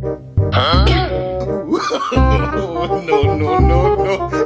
No, no, no, no.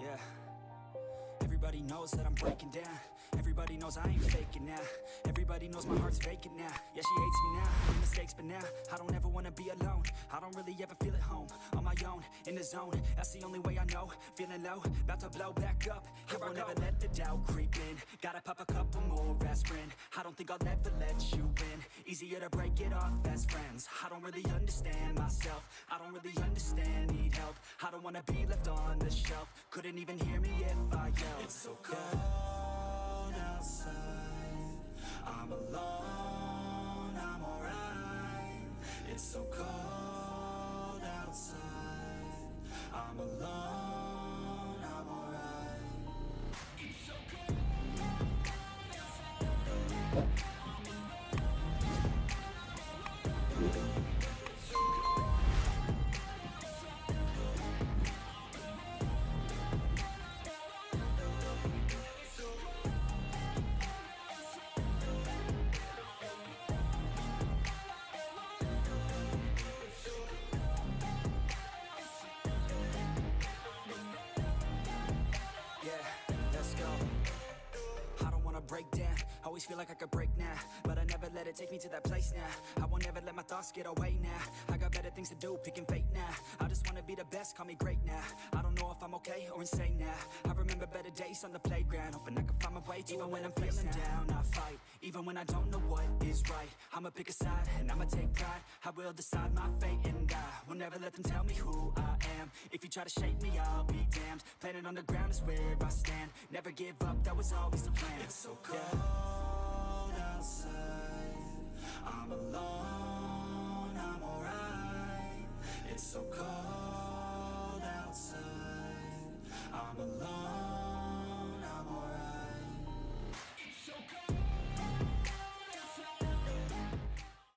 Yeah, everybody knows that I'm breaking down. Everybody knows I ain't faking now. Everybody knows my heart's vacant now. Yeah, she hates me now, made mistakes, but now I don't ever wanna be alone. I don't really ever feel at home, on my own, in the zone. That's the only way I know, feeling low, about to blow back up. Here I won't ever let the doubt creep in. Gotta pop a couple more aspirin. I don't think I'll ever let you in. Easier to break it off best friends. I don't really understand myself, I don't really understand, need help. I don't wanna be left on the shelf. Couldn't even hear me if I yelled. It's so cold outside, I'm alone, I'm alright. It's so cold outside, I'm alone, I'm alright. It's so cold. Yeah, let's go. I don't wanna break down, always feel like I could break now, but I never let it take me to that place now. I won't ever let my thoughts get away now. I got better things to do, picking fate now. I just wanna be the best, call me great now. I don't know if I'm okay or insane now. I remember better days on the playground, hoping I can find my way to even when I'm feeling down. I fight, even when I don't know what is right. I'ma pick a side, and I'ma take pride. I will decide my fate, and I will never let them tell me who I am. If you try to shape me, I'll be damned. Planet on the ground is where I stand. Never give up, that was always the plan. It's so cold outside, I'm alone, I'm alright. It's so cold